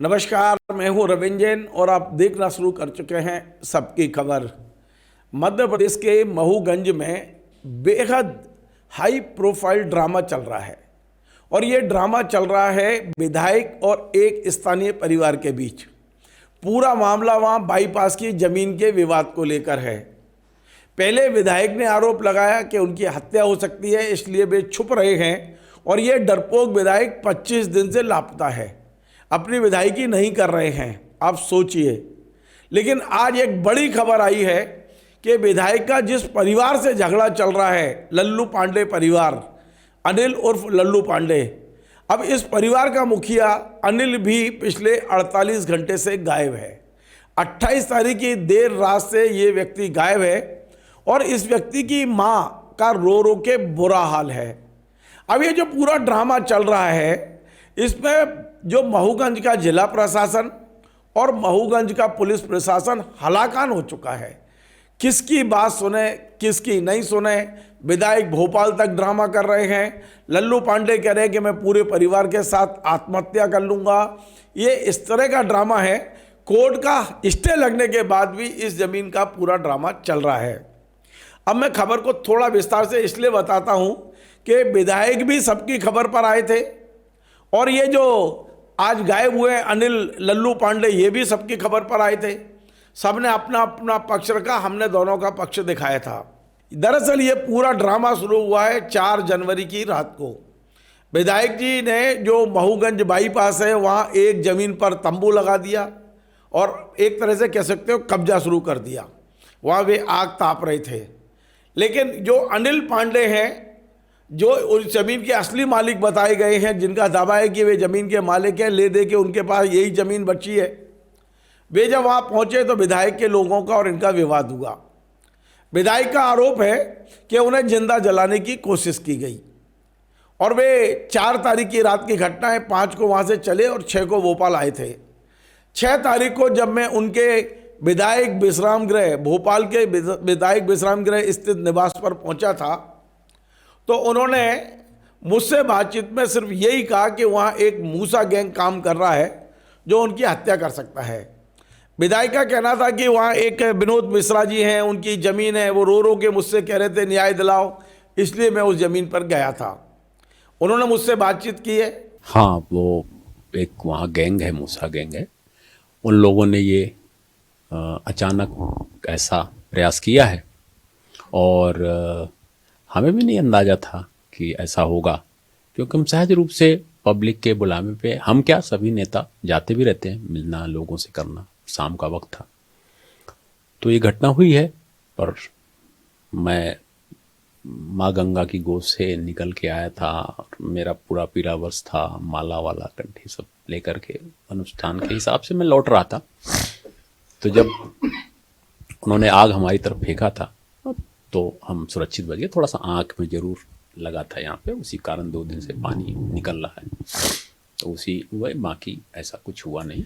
नमस्कार, मैं हूं रविंद्र जैन और आप देखना शुरू कर चुके हैं सबकी खबर। मध्य प्रदेश के महूगंज में बेहद हाई प्रोफाइल ड्रामा चल रहा है और ये ड्रामा चल रहा है विधायक और एक स्थानीय परिवार के बीच। पूरा मामला वहां बाईपास की जमीन के विवाद को लेकर है। पहले विधायक ने आरोप लगाया कि उनकी हत्या हो सकती है, इसलिए वे छुप रहे हैं और ये डरपोक विधायक 25 दिन से लापता है, अपनी विधायकी नहीं कर रहे हैं। आप सोचिए। लेकिन आज एक बड़ी खबर आई है कि विधायक का जिस परिवार से झगड़ा चल रहा है, लल्लू पांडे परिवार, अनिल उर्फ लल्लू पांडे, अब इस परिवार का मुखिया अनिल भी पिछले 48 घंटे से गायब है। 28 तारीख की देर रात से ये व्यक्ति गायब है और इस व्यक्ति की मां का रो रो के बुरा हाल है। अब ये जो पूरा ड्रामा चल रहा है, इसमें जो महूगंज का जिला प्रशासन और महूगंज का पुलिस प्रशासन हलाकान हो चुका है। किसकी बात सुने, किसकी नहीं सुने। विधायक भोपाल तक ड्रामा कर रहे हैं। लल्लू पांडे कह रहे हैं कि मैं पूरे परिवार के साथ आत्महत्या कर लूँगा। ये इस तरह का ड्रामा है। कोर्ट का स्टे लगने के बाद भी इस जमीन का पूरा ड्रामा चल रहा है। अब मैं खबर को थोड़ा विस्तार से इसलिए बताता हूँ कि विधायक भी सबकी खबर पर आए थे और ये जो आज गायब हुए अनिल लल्लू पांडे, ये भी सबकी खबर पर आए थे। सबने अपना अपना पक्ष रखा, हमने दोनों का पक्ष दिखाया था। दरअसल ये पूरा ड्रामा शुरू हुआ है 4 जनवरी की रात को। विधायक जी ने जो महूगंज बाईपास है वहाँ एक ज़मीन पर तंबू लगा दिया और एक तरह से कह सकते हो कब्जा शुरू कर दिया। वहाँ वे आग ताप रहे थे। लेकिन जो अनिल पांडे हैं, जो उस ज़मीन के असली मालिक बताए गए हैं, जिनका दावा है कि वे ज़मीन के मालिक हैं, ले दे के उनके पास यही ज़मीन बची है, वे जब वहाँ पहुँचे तो विधायक के लोगों का और इनका विवाद हुआ। विधायक का आरोप है कि उन्हें जिंदा जलाने की कोशिश की गई और वे 4 तारीख की रात की घटना है। 5 को वहाँ से चले और 6 को भोपाल आए थे। 6 तारीख को जब मैं उनके विधायक विश्राम गृह, भोपाल के विधायक विश्राम गृह स्थित निवास पर पहुँचा था, तो उन्होंने मुझसे बातचीत में सिर्फ यही कहा कि वहाँ एक मूसा गैंग काम कर रहा है जो उनकी हत्या कर सकता है। विधायक का कहना था कि वहाँ एक विनोद मिश्रा जी हैं, उनकी ज़मीन है, वो रो रो के मुझसे कह रहे थे न्याय दिलाओ, इसलिए मैं उस ज़मीन पर गया था। उन्होंने मुझसे बातचीत की है। हाँ, वो एक वहाँ गैंग है, मूसा गैंग है। उन लोगों ने ये अचानक ऐसा प्रयास किया है और हमें भी नहीं अंदाज़ा था कि ऐसा होगा, क्योंकि हम सहज रूप से पब्लिक के बुलावे पे, हम क्या सभी नेता जाते भी रहते हैं, मिलना लोगों से करना। शाम का वक्त था तो ये घटना हुई है। पर मैं माँ गंगा की गोद से निकल के आया था और मेरा पूरा पीला वस्त्र था, माला वाला कंठी सब लेकर के अनुष्ठान के हिसाब से मैं लौट रहा था। तो जब उन्होंने आग हमारी तरफ फेंका था तो हम सुरक्षित बच गए। थोड़ा सा आँख में जरूर लगा था यहाँ पे, उसी कारण 2 दिन से पानी निकल रहा है, तो उसी हुआ, बाकी ऐसा कुछ हुआ नहीं।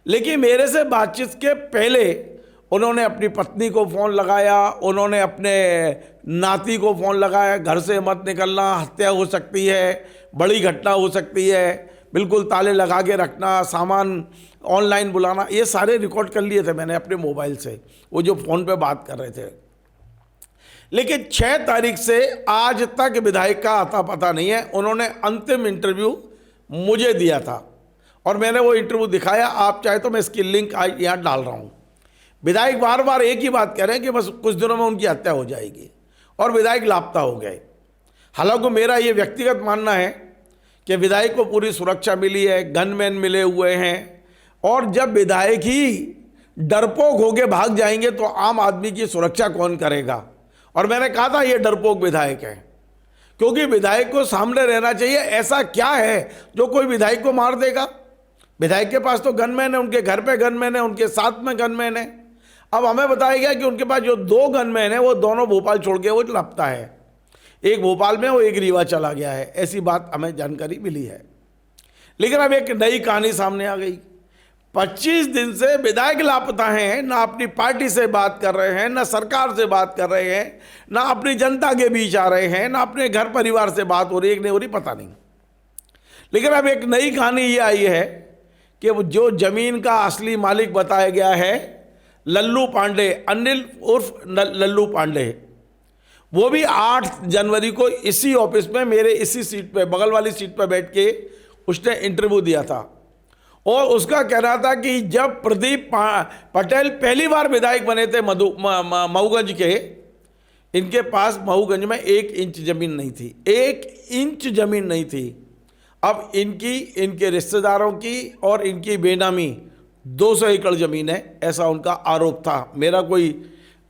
लेकिन मेरे से बातचीत के पहले उन्होंने अपनी पत्नी को फ़ोन लगाया, उन्होंने अपने नाती को फ़ोन लगाया, घर से मत निकलना, हत्या हो सकती है, बड़ी घटना हो सकती है, बिल्कुल ताले लगा के रखना, सामान ऑनलाइन बुलाना। ये सारे रिकॉर्ड कर लिए थे मैंने अपने मोबाइल से, वो जो फ़ोन पे बात कर रहे थे। लेकिन 6 तारीख से आज तक विधायक का आता पता नहीं है। उन्होंने अंतिम इंटरव्यू मुझे दिया था और मैंने वो इंटरव्यू दिखाया। आप चाहे तो मैं इसकी लिंक आज यहाँ डाल रहा हूँ। विधायक बार बार एक ही बात कह रहे हैं कि बस कुछ दिनों में उनकी हत्या हो जाएगी और विधायक लापता हो गए। हालांकि मेरा ये व्यक्तिगत मानना है कि विधायक को पूरी सुरक्षा मिली है, गनमैन मिले हुए हैं, और जब विधायक ही डरपोक होके भाग जाएंगे तो आम आदमी की सुरक्षा कौन करेगा। और मैंने कहा था ये डरपोक विधायक है, क्योंकि विधायक को सामने रहना चाहिए। ऐसा क्या है जो कोई विधायक को मार देगा। विधायक के पास तो गनमैन है, उनके घर पे गनमैन है, उनके साथ में गनमैन है। अब हमें बताया गया कि उनके पास जो 2 गनमैन है वो दोनों भोपाल छोड़ के वो लापता है। एक भोपाल में, वो एक रीवा चला गया है, ऐसी बात हमें जानकारी मिली है। लेकिन अब एक नई कहानी सामने आ गई। 25 दिन से विधायक लापता हैं, ना अपनी पार्टी से बात कर रहे हैं, ना सरकार से बात कर रहे हैं, ना अपनी जनता के बीच आ रहे हैं, ना अपने घर परिवार से बात हो रही है कि नहीं हो रही, पता नहीं। लेकिन अब एक नई कहानी ये आई है कि वो जो जमीन का असली मालिक बताया गया है लल्लू पांडे, अनिल उर्फ लल्लू पांडे, वो भी 8 जनवरी को इसी ऑफिस में मेरे इसी सीट पे, बगल वाली सीट पे बैठ के उसने इंटरव्यू दिया था। और उसका कहना था कि जब प्रदीप पटेल पहली बार विधायक बने थे महूगंज के, इनके पास महूगंज में 1 इंच जमीन नहीं थी, 1 इंच जमीन नहीं थी। अब इनकी, इनके रिश्तेदारों की और इनकी बेनामी 200 एकड़ जमीन है, ऐसा उनका आरोप था।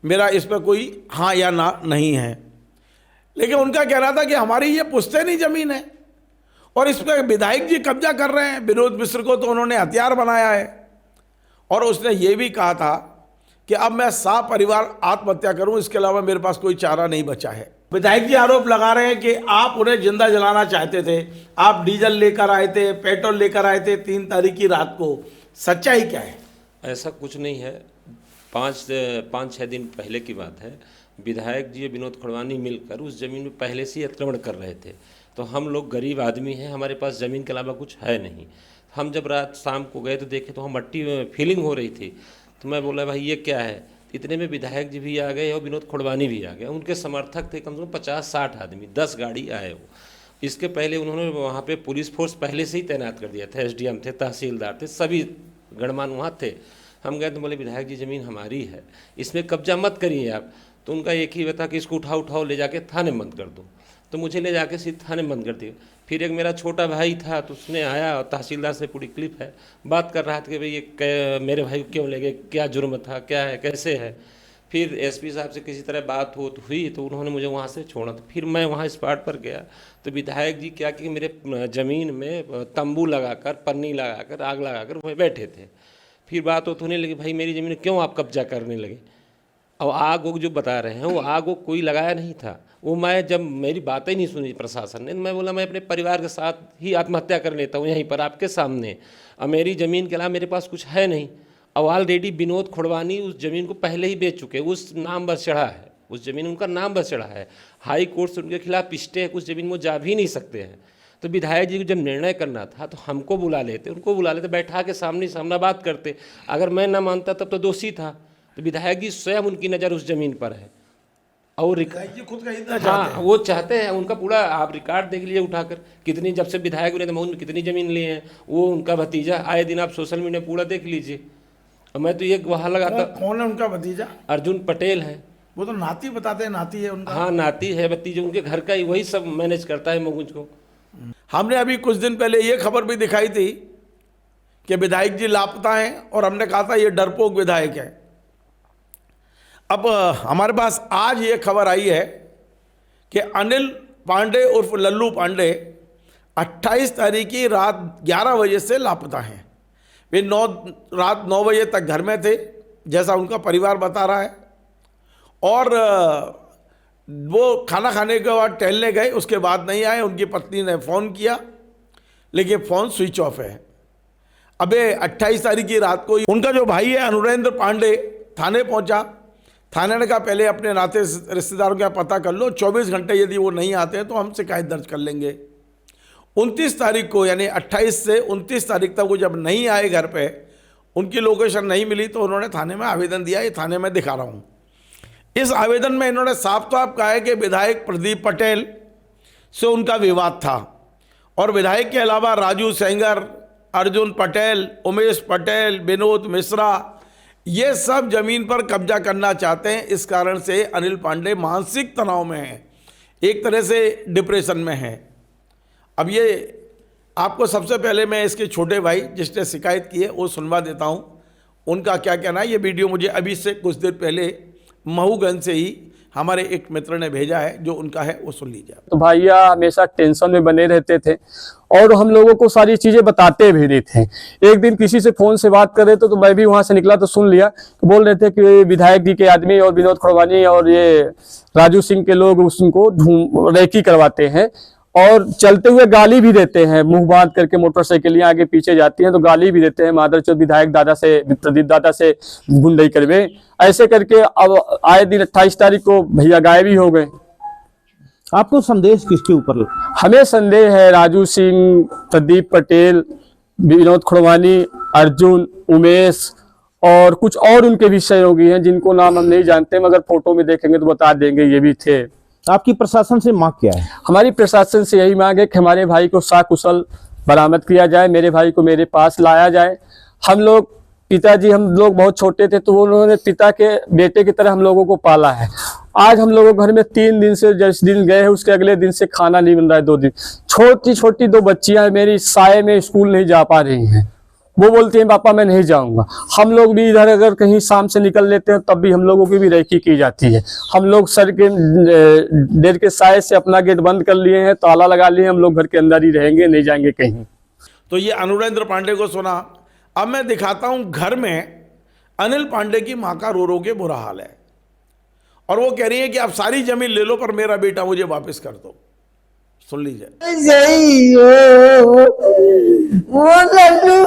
मेरा इस पर कोई हाँ या ना नहीं है, लेकिन उनका कहना था कि हमारी ये पुश्तैनी जमीन है और इस पर विधायक जी कब्जा कर रहे हैं। विनोद मिश्र को तो उन्होंने हथियार बनाया है। और उसने ये भी कहा था कि अब मैं परिवार आत्महत्या करूं, इसके अलावा मेरे पास कोई चारा नहीं बचा है। विधायक जी आरोप लगा रहे हैं कि आप उन्हें जिंदा जलाना चाहते थे, आप डीजल लेकर आए थे, पेट्रोल लेकर आए थे 3 तारीख की रात को। सच्चाई क्या है? ऐसा कुछ नहीं है। 5-6 दिन पहले की बात है, विधायक जी विनोद खड़वानी मिलकर उस ज़मीन में पहले से ही अतिक्रमण कर रहे थे। तो हम लोग गरीब आदमी हैं, हमारे पास ज़मीन के अलावा कुछ है नहीं। हम जब रात शाम को गए तो देखे तो हम मट्टी में फीलिंग हो रही थी। तो मैं बोला भाई ये क्या है। इतने में विधायक जी भी आ गए और विनोद खड़वानी भी आ गए। उनके समर्थक थे कम से कम 50-60 आदमी, 10 गाड़ी आए वो। इसके पहले उन्होंने वहाँ पे पुलिस फोर्स पहले से ही तैनात कर दिया था, एसडीएम थे, तहसीलदार थे, सभी गणमान्य वहाँ थे। हम गए तो बोले विधायक जी ज़मीन हमारी है, इसमें कब्जा मत करिए आप। तो उनका एक ही बता कि इसको उठाओ ले जाके थाने बंद कर दो। तो मुझे ले जाके सीधे थाने बंद कर दिया। फिर एक मेरा छोटा भाई था, तो उसने आया और तहसीलदार से पूरी क्लिप है, बात कर रहा था कि भाई ये मेरे भाई को क्यों ले गए, क्या जुर्म था, क्या है, कैसे है। फिर एसपी साहब से किसी तरह बात हुई तो उन्होंने मुझे वहाँ से छोड़ा। तो फिर मैं वहाँ स्पॉट पर गया तो विधायक जी क्या कि मेरे ज़मीन में तंबू लगाकर, पन्नी लगाकर, आग लगाकर वहीं बैठे थे। फिर बात होने लगी, भाई मेरी ज़मीन क्यों आप कब्जा करने लगे। और आग वो जो बता रहे हैं, वो आग वो कोई लगाया नहीं था। वो मैं जब मेरी बातें नहीं सुनी प्रशासन ने, मैं बोला मैं अपने परिवार के साथ ही आत्महत्या कर लेता हूँ यहीं पर आपके सामने। और मेरी ज़मीन के अलावा मेरे पास कुछ है नहीं। और ऑलरेडी विनोद खड़वानी उस ज़मीन को पहले ही बेच चुके, उस नाम बस चढ़ा है, उस ज़मीन उनका नाम बस चढ़ा है। हाई कोर्ट से उनके खिलाफ स्टे है, उस ज़मीन में जा भी नहीं सकते हैं। तो विधायक जी को जब निर्णय करना था तो हमको बुला लेते, उनको बुला लेते, बैठा के सामना बात करते। अगर मैं ना मानता तब तो दोषी था। तो विधायक जी स्वयं उनकी नज़र उस ज़मीन पर है और खुद का हाँ वो चाहते हैं। उनका पूरा आप रिकॉर्ड देख लीजिए उठाकर, कितनी जब से विधायक बने मऊ में कितनी ज़मीन लिए हैं। वो उनका भतीजा आए दिन आप सोशल मीडिया पूरा देख लीजिए। और मैं तो ये वहाँ लगाता। कौन है उनका भतीजा? अर्जुन पटेल है। वो तो नाती बताते हैं, नाती है उनका। हाँ नाती है, भतीजा उनके घर का ही, वही सब मैनेज करता है मऊगंज को। हमने अभी कुछ दिन पहले ये खबर भी दिखाई थी कि विधायक जी लापता हैं और हमने कहा था ये डरपोक विधायक है। अब हमारे पास आज ये खबर आई है कि अनिल पांडे उर्फ लल्लू पांडे 28 तारीख की रात 11 बजे से लापता हैं। वे रात 9 बजे तक घर में थे, जैसा उनका परिवार बता रहा है। और वो खाना खाने के बाद टहलने गए, उसके बाद नहीं आए। उनकी पत्नी ने फ़ोन किया लेकिन फ़ोन स्विच ऑफ है। अबे 28 तारीख की रात को उनका जो भाई है अनुरेंद्र पांडे थाने पहुंचा। थाने ने कहा पहले अपने नाते रिश्तेदारों का पता कर लो, 24 घंटे यदि वो नहीं आते हैं तो हम शिकायत दर्ज कर लेंगे। 29 तारीख को यानी 28 से 29 तारीख तक वो जब नहीं आए घर पे, उनकी लोकेशन नहीं मिली, तो उन्होंने थाने में आवेदन दिया। ये थाने में दिखा रहा हूँ। इस आवेदन में इन्होंने साफ कहा है कि विधायक प्रदीप पटेल से उनका विवाद था और विधायक के अलावा राजू सेंगर, अर्जुन पटेल, उमेश पटेल, विनोद मिश्रा, ये सब जमीन पर कब्जा करना चाहते हैं। इस कारण से अनिल पांडे मानसिक तनाव में है, एक तरह से डिप्रेशन में है। अब ये आपको सबसे पहले मैं इसके छोटे भाई जिसने शिकायत की है वो सुनवा देता हूँ, उनका क्या कहना है। ये वीडियो मुझे अभी से कुछ देर पहले महूगंज से ही हमारे एक मित्र ने भेजा है, जो उनका है वो सुन लीजिए। तो भैया हमेशा टेंशन में बने रहते थे और हम लोगों को सारी चीजें बताते भी नहीं थे। एक दिन किसी से फोन से बात कर रहे थे तो मैं भी वहां से निकला तो सुन लिया, तो बोल रहे थे कि विधायक जी के आदमी और विनोद खड़वानी और ये राजू सिंह के लोग उसको रेकी करवाते हैं और चलते हुए गाली भी देते हैं। मुंह बांध करके मोटरसाइकिलें आगे पीछे जाती हैं तो गाली भी देते हैं, मादरचोद विधायक दादा से, प्रदीप दादा से गुंडई करवे, ऐसे करके। अब आए दिन 28 तारीख को भैया गायब ही हो गए। आपको संदेश किसके ऊपर? हमें संदेह है राजू सिंह, प्रदीप पटेल, विनोद खड़वानी अर्जुन, उमेश और कुछ और उनके भी सहयोगी हैं जिनको नाम हम नहीं जानते, मगर फोटो में देखेंगे तो बता देंगे ये भी थे। आपकी प्रशासन से मांग क्या है? हमारी प्रशासन से यही मांग है कि हमारे भाई को सकुशल बरामद किया जाए, मेरे भाई को मेरे पास लाया जाए। हम लोग हम लोग बहुत छोटे थे तो उन्होंने पिता के बेटे की तरह हम लोगों को पाला है। आज हम लोगों के घर में 3 दिन से, जिस दिन गए हैं उसके अगले दिन से खाना नहीं मिल रहा है। 2 दिन छोटी छोटी 2 बच्चियां मेरी साये में स्कूल नहीं जा पा रही हैं। वो बोलती हैं पापा मैं नहीं जाऊंगा। हम लोग भी इधर अगर कहीं शाम से निकल लेते हैं तब भी हम लोगों की भी रेकी की जाती है। हम लोग सर के डेर के साये से अपना गेट बंद कर लिए हैं, ताला लगा लिए, हम लोग घर के अंदर ही रहेंगे, नहीं जाएंगे कहीं। तो ये अनुरेंद्र पांडे को सुना। अब मैं दिखाता हूं घर में अनिल पांडे की मां का रो रो के बुरा हाल है, और वो कह रही है कि आप सारी जमीन ले लो पर मेरा बेटा मुझे वापस कर दो। सुन लीजिए। वो लड्डू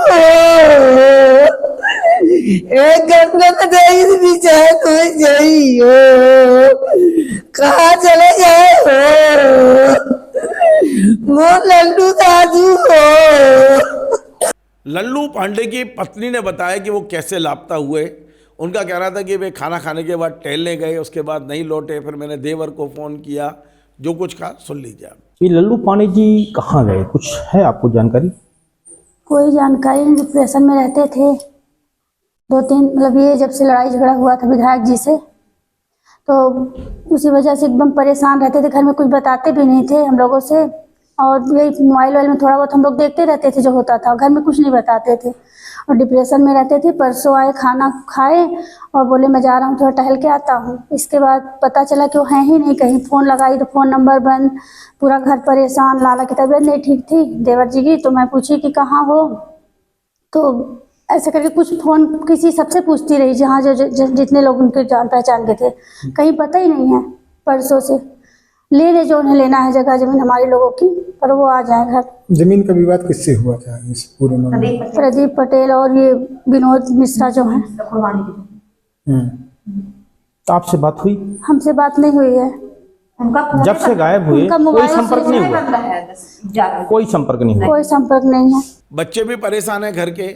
एक घंटे में नहीं बिचाए कोई जाइयो, कहाँ चले जाए हो वो लड्डू दादू हो। लल्लू पांडे की पत्नी ने बताया कि वो कैसे लापता हुए। उनका कह रहा था कि वे खाना खाने के बाद टहलने गए, उसके बाद नहीं लौटे, फिर मैंने देवर को फ़ोन किया, जो कुछ कहा सुन लीजिए आप। ये लल्लू पांडे जी कहाँ गए, कुछ है आपको जानकारी? कोई जानकारी नहीं, डिप्रेशन में रहते थे 2-3, मतलब ये जब से लड़ाई झगड़ा हुआ था विधायक जी से, तो उसी वजह से एकदम परेशान रहते थे। घर में कुछ बताते भी नहीं थे हम लोगों से, और यही मोबाइल में थोड़ा बहुत हम लोग देखते रहते थे जो होता था, घर में कुछ नहीं बताते थे और डिप्रेशन में रहते थे। परसों आए, खाना खाए और बोले मैं जा रहा हूँ, थोड़ा टहल के आता हूँ। इसके बाद पता चला कि वो हैं ही नहीं कहीं। फ़ोन लगाई तो फ़ोन नंबर बंद, पूरा घर परेशान। लाला की तबीयत नहीं ठीक थी देवर जी की, तो मैं पूछी कि कहाँ हो, तो ऐसे करके कुछ फ़ोन किसी सबसे पूछती रही, जहाँ जितने लोग उनके जान पहचान के थे, कहीं पता ही नहीं है। परसों से ले ले जो उन्हें लेना है जगह जमीन हमारे लोगों की, पर वो आ जाए घर। जमीन का विवाद किससे हुआ था इस पूरे मामले में? प्रदीप पटेल और ये विनोद मिश्रा जो हैं। तो आपसे बात हुई? हमसे बात नहीं हुई है। जब से गायब हुए उनका कोई मोबाइल संपर्क नहीं हुआ? कोई संपर्क नहीं हुआ? कोई संपर्क नहीं है। बच्चे भी परेशान हैं घर के।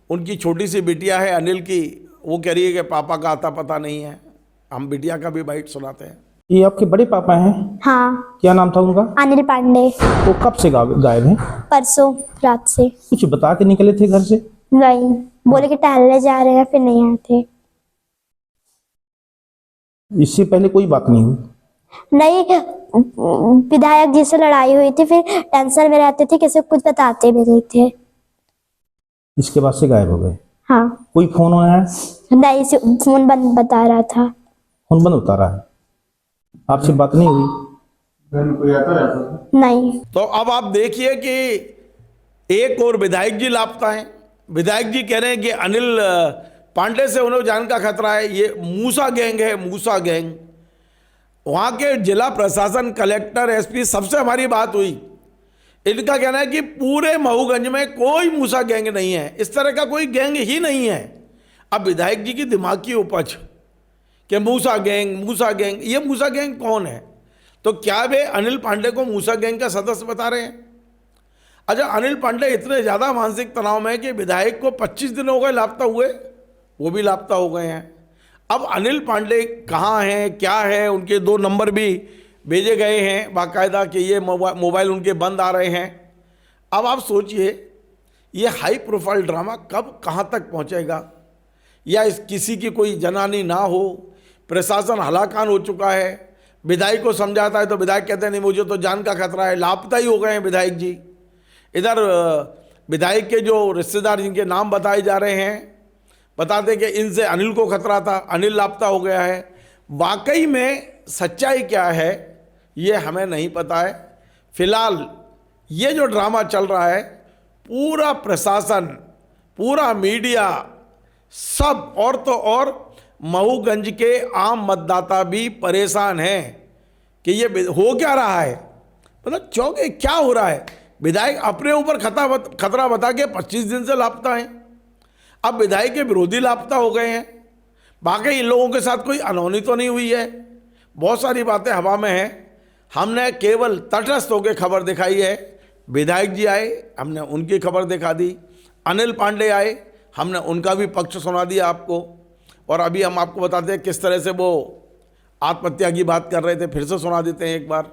उनकी छोटी सी बिटिया है अनिल की, वो कह रही है कि पापा का आता पता नहीं है। हम बिटिया का भी बाइट सुनाते हैं। ये आपके बड़े पापा हैं? हाँ। क्या नाम था उनका? अनिल पांडे। वो कब से गायब हैं? परसों रात से। कुछ बता के निकले थे घर से? नहीं, बोले कि टहलने जा रहे हैं, फिर नहीं आए थे। इससे पहले कोई बात नहीं हुई? नहीं, विधायक जी से लड़ाई हुई थी, फिर टेंशन में रहते थे, किसी को कुछ बताते भी नहीं थे। इसके बाद से गायब हो गए? हाँ। कोई फोन आया? नहीं, फोन बंद बता रहा था। फोन बंद बता रहा है। आपसे बात नहीं हुई? नहीं। तो अब आप देखिए कि एक और विधायक जी लापता हैं। विधायक जी कह रहे हैं कि अनिल पांडे से उन्हें जान का खतरा है। ये मूसा गैंग है, मूसा गैंग। वहाँ के जिला प्रशासन, कलेक्टर, एसपी, सबसे हमारी बात हुई। इनका कहना है कि पूरे महूगंज में कोई मूसा गैंग नहीं है, इस तरह का कोई गैंग ही नहीं है। अब विधायक जी की दिमाग की उपज कि मूसा गैंग, मूसा गैंग, ये मूसा गैंग कौन है? तो क्या वे अनिल पांडे को मूसा गैंग का सदस्य बता रहे हैं? अच्छा, अनिल पांडे इतने ज़्यादा मानसिक तनाव में कि विधायक को 25 दिन हो गए लापता हुए, वो भी लापता हो गए हैं। अब अनिल पांडे कहाँ हैं, क्या है, उनके 2 नंबर भी भेजे गए हैं बाकायदा कि ये मोबाइल उनके बंद आ रहे हैं। अब आप सोचिए ये हाई प्रोफाइल ड्रामा कब कहाँ तक पहुँचेगा? या इस किसी की कोई जनानी ना हो, प्रशासन हलाकान हो चुका है। विधायक को समझाता है तो विधायक कहते हैं नहीं मुझे तो जान का खतरा है, लापता ही हो गए हैं विधायक जी। इधर विधायक के जो रिश्तेदार जिनके नाम बताए जा रहे हैं बताते हैं कि इनसे अनिल को खतरा था, अनिल लापता हो गया है। वाकई में सच्चाई क्या है ये हमें नहीं पता है। फिलहाल ये जो ड्रामा चल रहा है, पूरा प्रशासन, पूरा मीडिया, सब और तो और महूगंज के आम मतदाता भी परेशान हैं कि ये हो क्या रहा है। मतलब चौंके, क्या हो रहा है? विधायक अपने ऊपर खतरा बता के 25 दिन से लापता हैं। अब विधायक के विरोधी लापता हो गए हैं। बाकी इन लोगों के साथ कोई अनहोनी तो नहीं हुई है। बहुत सारी बातें हवा में हैं। हमने केवल तटस्थ होकर खबर दिखाई है। विधायक जी आए, हमने उनकी खबर दिखा दी। अनिल पांडे आए, हमने उनका भी पक्ष सुना दिया आपको, और अभी हम आपको बताते हैं किस तरह से वो आत्महत्या की बात कर रहे थे, फिर से सुना देते हैं एक बार।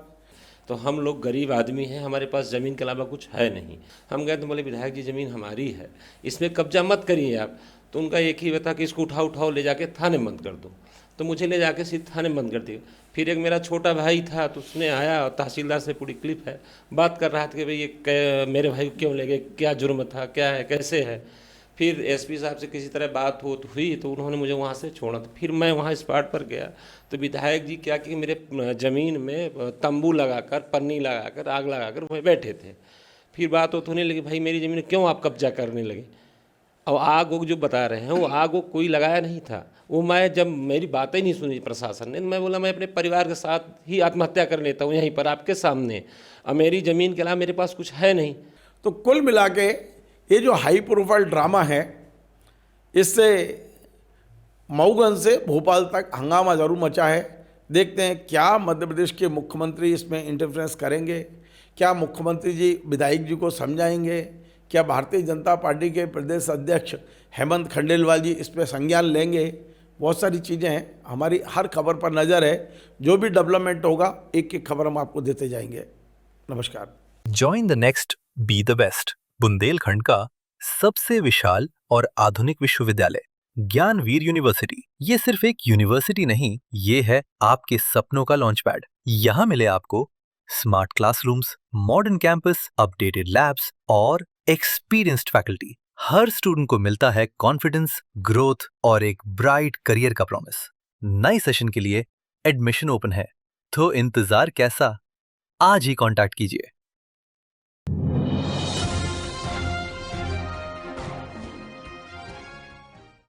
तो हम लोग गरीब आदमी हैं, हमारे पास ज़मीन के अलावा कुछ है नहीं। हम गए तो बोले विधायक जी ज़मीन हमारी है, इसमें कब्जा मत करिए आप। तो उनका एक ही बता कि इसको उठाओ ले जाके थाने में बंद कर दो। तो मुझे ले जाके सीधे थाने में बंद कर दिया। फिर एक मेरा छोटा भाई था, तो उसने आया और तहसीलदार से पूरी क्लिप है, बात कर रहा था कि भाई ये मेरे भाई को क्यों ले गए, क्या जुर्म था, क्या है, कैसे है। फिर एसपी साहब से किसी तरह बात हुई तो उन्होंने मुझे वहाँ से छोड़ा। तो फिर मैं वहाँ स्पॉट पर गया तो विधायक जी क्या कि मेरे ज़मीन में तंबू लगाकर, पन्नी लगाकर, आग लगाकर वहीं बैठे थे। फिर बात होने लगी, भाई मेरी ज़मीन क्यों आप कब्जा करने लगे। अब आग जो बता रहे हैं वो आग कोई लगाया नहीं था। वो मैं जब मेरी बातें ही नहीं सुनी प्रशासन ने, मैं बोला मैं अपने परिवार के साथ ही आत्महत्या कर लेता हूँ यहीं पर आपके सामने, और मेरी ज़मीन के अलावा मेरे पास कुछ है नहीं। तो कुल मिला के ये जो हाई प्रोफाइल ड्रामा है, इससे मऊगंज से भोपाल तक हंगामा जरूर मचा है। देखते हैं क्या मध्य प्रदेश के मुख्यमंत्री इसमें इंटरफेरेंस करेंगे, क्या मुख्यमंत्री जी विधायक जी को समझाएंगे, क्या भारतीय जनता पार्टी के प्रदेश अध्यक्ष हेमंत खंडेलवाल जी इस पर संज्ञान लेंगे। बहुत सारी चीज़ें हैं, हमारी हर खबर पर नज़र है। जो भी डेवलपमेंट होगा एक एक खबर हम आपको देते जाएंगे। नमस्कार। Join the next, be the best. Bundelkhand का सबसे विशाल और आधुनिक विश्वविद्यालय ज्ञानवीर यूनिवर्सिटी। ये सिर्फ एक यूनिवर्सिटी नहीं, ये है आपके सपनों का लॉन्च पैड। यहाँ मिले आपको smart classrooms, modern campus, updated labs और एक्सपीरियंस्ड फैकल्टी। हर स्टूडेंट को मिलता है कॉन्फिडेंस, ग्रोथ और एक ब्राइट करियर का प्रॉमिस। नए सेशन के लिए एडमिशन ओपन है, तो इंतजार कैसा? आज ही कांटेक्ट कीजिए।